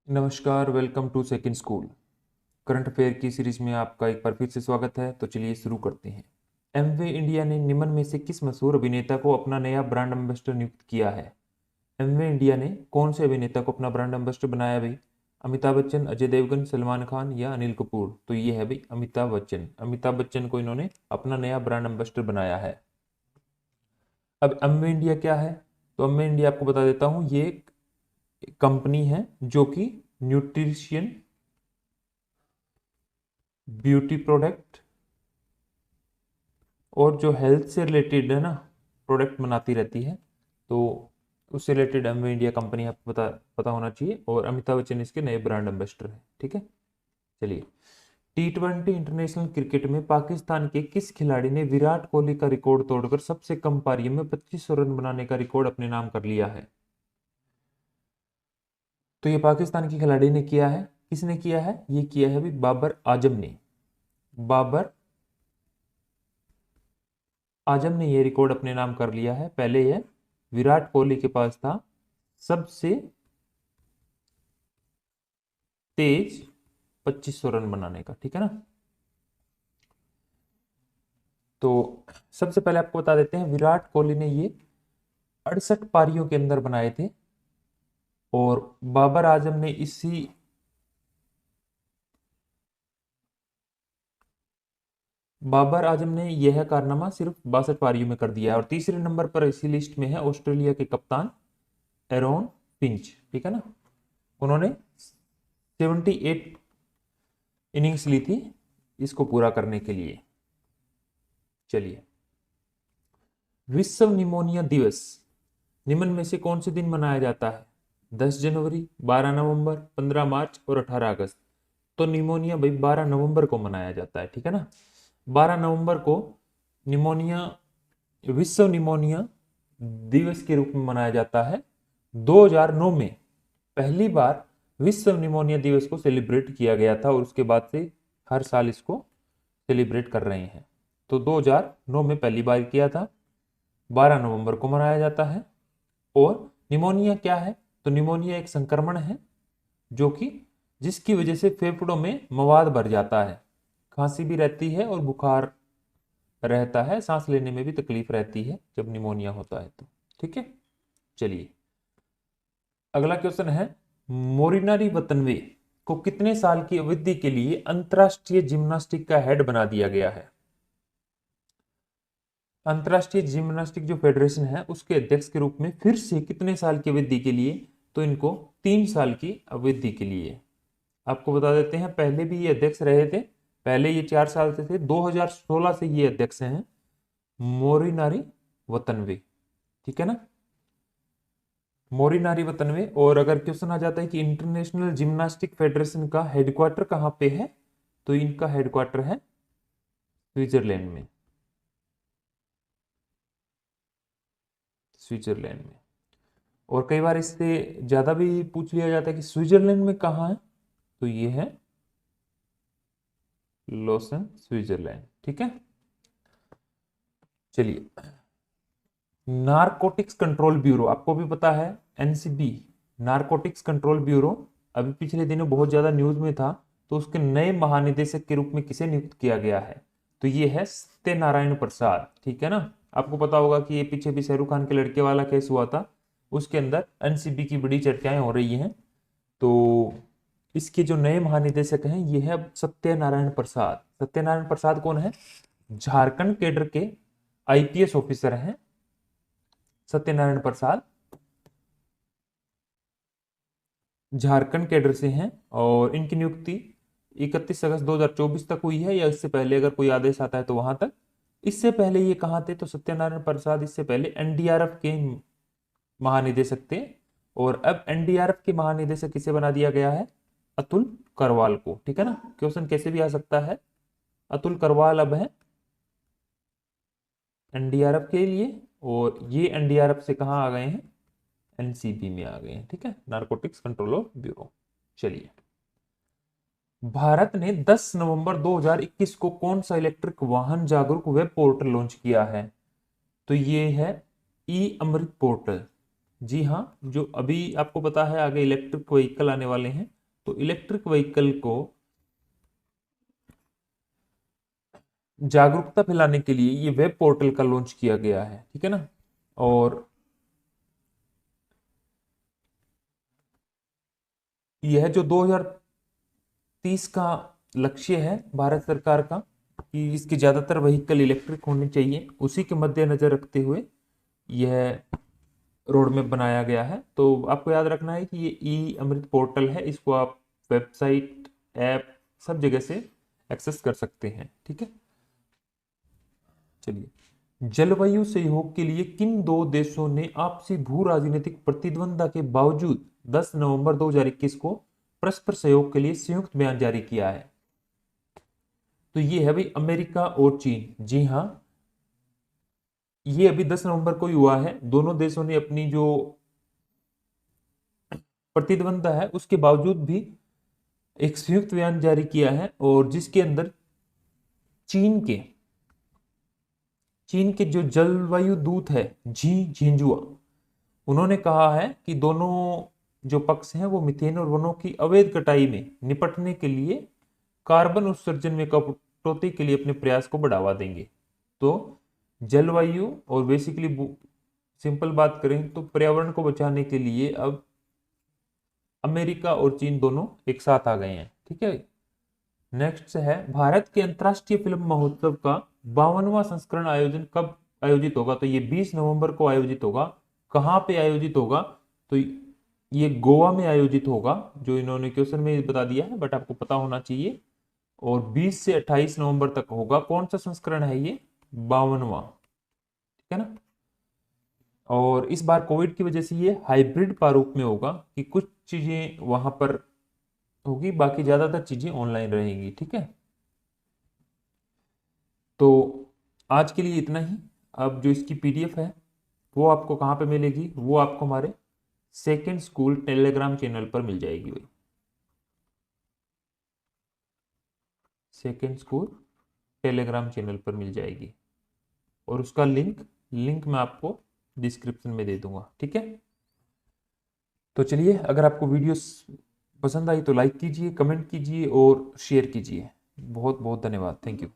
नमस्कार, welcome to second school. Current affair की series में आपका एक बार फिर से स्वागत है। तो चलिए शुरू करते हैं। एमवे इंडिया ने निम्न में से किस मशहूर अभिनेता को अपना नया ब्रांड एम्बेसडर नियुक्त किया है? एमवे इंडिया ने कौन से अभिनेता को अपना ब्रांड एम्बेसडर बनाया भाई? अमिताभ बच्चन, अजय देवगन, सलमान खान या अनिल कपूर? तो ये है भाई अमिताभ बच्चन। अमिताभ बच्चन को इन्होंने अपना नया ब्रांड एम्बेसडर बनाया है। अब एमवे इंडिया क्या है? तो एमवे इंडिया आपको बता देता हूँ, ये एक कंपनी है जो कि न्यूट्रिशियन, ब्यूटी प्रोडक्ट और जो हेल्थ से रिलेटेड है ना प्रोडक्ट बनाती रहती है। तो उससे रिलेटेड एमवे इंडिया कंपनी आपको पता पता होना चाहिए। और अमिताभ बच्चन इसके नए ब्रांड एम्बेसडर हैं। ठीक है, चलिए। T20 इंटरनेशनल क्रिकेट में पाकिस्तान के किस खिलाड़ी ने विराट कोहली का रिकॉर्ड तोड़कर सबसे कम पारियों में 2500 रन बनाने का रिकॉर्ड अपने नाम कर लिया है? तो ये पाकिस्तान के खिलाड़ी ने किया है। किसने किया है? ये किया है भी बाबर आजम ने। बाबर आजम ने ये रिकॉर्ड अपने नाम कर लिया है। पहले यह विराट कोहली के पास था सबसे तेज 2500 रन बनाने का। ठीक है ना। तो सबसे पहले आपको बता देते हैं, विराट कोहली ने ये 68 पारियों के अंदर बनाए थे और बाबर आजम ने यह कारनामा सिर्फ 62 पारियों में कर दिया है। और तीसरे नंबर पर इसी लिस्ट में है ऑस्ट्रेलिया के कप्तान एरोन फिंच। ठीक है ना। उन्होंने 78 इनिंग्स ली थी इसको पूरा करने के लिए। चलिए, विश्व निमोनिया दिवस निम्न में से कौन से दिन मनाया जाता है? 10 जनवरी, 12 नवंबर, 15 मार्च और 18 अगस्त? तो निमोनिया भाई 12 नवंबर को मनाया जाता है। ठीक है ना। 12 नवंबर को निमोनिया विश्व निमोनिया दिवस के रूप में मनाया जाता है। 2009 में पहली बार विश्व निमोनिया दिवस को सेलिब्रेट किया गया था और उसके बाद से हर साल इसको सेलिब्रेट कर रहे हैं। तो 2009 में पहली बार किया था, 12 नवंबर को मनाया जाता है। और निमोनिया क्या है? तो निमोनिया एक संक्रमण है जो कि जिसकी वजह से फेफड़ों में मवाद भर जाता है, खांसी भी रहती है और बुखार रहता है, सांस लेने में भी तकलीफ रहती है जब निमोनिया होता है तो। ठीक है, चलिए अगला क्वेश्चन है, मोरिनारी वतनवे को कितने साल की अवधि के लिए अंतरराष्ट्रीय जिम्नास्टिक का हेड बना दिया गया है? अंतरराष्ट्रीय जिम्नास्टिक जो फेडरेशन है उसके अध्यक्ष के रूप में फिर से कितने साल की अवधि के लिए? तो इनको 3 साल की अवधि के लिए। आपको बता देते हैं, पहले भी ये अध्यक्ष रहे थे। पहले ये 4 साल से थे, 2016 से ये अध्यक्ष हैं मोरिनारी वतनवे। ठीक है ना, मोरिनारी वतनवे। और अगर क्वेश्चन आ जाता है कि इंटरनेशनल जिम्नास्टिक फेडरेशन का हेडक्वार्टर कहां पे है, तो इनका हेडक्वार्टर है स्विट्जरलैंड में। स्विट्जरलैंड में। और कई बार इससे ज्यादा भी पूछ लिया जाता है कि स्विट्जरलैंड में कहाँ है, तो ये है लोसन, स्विट्जरलैंड। ठीक है, चलिए। नारकोटिक्स कंट्रोल ब्यूरो, आपको भी पता है एनसीबी, नारकोटिक्स कंट्रोल ब्यूरो अभी पिछले दिनों बहुत ज्यादा न्यूज में था। तो उसके नए महानिदेशक के रूप में किसे नियुक्त किया गया है? तो ये है सत्यनारायण प्रसाद। ठीक है ना। आपको पता होगा कि ये पीछे भी शाहरुख खान के लड़के वाला केस हुआ था, उसके अंदर एनसीबी की बड़ी चर्चाएं हो रही हैं। तो इसके जो नए महानिदेशक हैं ये है सत्यनारायण प्रसाद। सत्यनारायण प्रसाद कौन है? झारखंड कैडर के आईपीएस ऑफिसर हैं सत्यनारायण प्रसाद। झारखंड कैडर से हैं और इनकी नियुक्ति 31 अगस्त 2024 तक हुई है, या इससे पहले अगर कोई आदेश आता है तो वहां तक। इससे पहले ये कहाँ थे? तो सत्यनारायण प्रसाद इससे पहले एनडीआरएफ के महानिदेशक थे। और अब एनडीआरएफ के महानिदेशक किसे बना दिया गया है? अतुल करवाल को। ठीक है ना, क्वेश्चन कैसे भी आ सकता है। अतुल करवाल अब है एनडीआरएफ के लिए, और ये एनडीआरएफ से कहाँ आ गए हैं? एनसीबी में आ गए हैं। ठीक है, नारकोटिक्स कंट्रोल ऑफ ब्यूरो। चलिए, भारत ने 10 नवंबर 2021 को कौन सा इलेक्ट्रिक वाहन जागरूक वेब पोर्टल लॉन्च किया है? तो ये है ई अमृत पोर्टल, जी हाँ, जो अभी आपको पता है आगे इलेक्ट्रिक व्हीकल आने वाले हैं, तो इलेक्ट्रिक व्हीकल को जागरूकता फैलाने के लिए ये वेब पोर्टल का लॉन्च किया गया है, ठीक है ना। और यह जो 2030 का लक्ष्य है भारत सरकार का कि इसके ज्यादातर व्हीकल इलेक्ट्रिक होने चाहिए, उसी के मद्देनजर रखते हुए यह रोड मैप बनाया गया है। तो आपको याद रखना है कि ये ई अमृत पोर्टल है, इसको आप वेबसाइट, ऐप सब जगह से एक्सेस कर सकते हैं, ठीक है। चलिए, जलवायु सहयोग के लिए किन दो देशों ने आपसी भू राजनीतिक प्रतिद्वंद्विता के बावजूद 10 नवंबर 2021 को परस्पर सहयोग के लिए संयुक्त बयान जारी किया है? तो ये है भाई अमेरिका और चीन। जी हाँ, ये अभी 10 नवंबर को ही हुआ है। दोनों देशों ने अपनी जो प्रतिद्वंद्विता है उसके बावजूद भी एक संयुक्त बयान जारी किया है, और जिसके अंदर चीन के चीन के जो जलवायु दूत है जी झिंझुआ, उन्होंने कहा है कि दोनों जो पक्ष हैं वो मीथेन और वनों की अवैध कटाई में निपटने के लिए कार्बन उत्सर्जन में कटौती के लिए अपने प्रयास को बढ़ावा देंगे। तो जलवायु और बेसिकली सिंपल बात करें तो पर्यावरण को बचाने के लिए अब अमेरिका और चीन दोनों एक साथ आ गए हैं, ठीक है। नेक्स्ट है, भारत के अंतर्राष्ट्रीय फिल्म महोत्सव का 52वां संस्करण आयोजन कब आयोजित होगा? तो ये 20 नवंबर को आयोजित होगा। कहाँ पे आयोजित होगा? तो ये गोवा में आयोजित होगा, जो इन्होंने क्वेश्चन में बता दिया है बट आपको पता होना चाहिए। और 20 से 28 नवंबर तक होगा। कौन सा संस्करण है ये? 52वां, ठीक है ना। और इस बार कोविड की वजह से ये हाइब्रिड प्रारूप में होगा कि कुछ चीजें वहां पर होगी, बाकी ज्यादातर चीजें ऑनलाइन रहेंगी, ठीक है। तो आज के लिए इतना ही। अब जो इसकी पीडीएफ है वो आपको कहाँ पे मिलेगी? वो आपको हमारे सेकेंड स्कूल टेलीग्राम चैनल पर मिल जाएगी भाई। सेकेंड स्कूल टेलीग्राम चैनल पर मिल जाएगी, और उसका लिंक लिंक मैं आपको डिस्क्रिप्शन में दे दूंगा, ठीक है। तो चलिए, अगर आपको वीडियो पसंद आई तो लाइक कीजिए, कमेंट कीजिए और शेयर कीजिए। बहुत बहुत धन्यवाद, थैंक यू।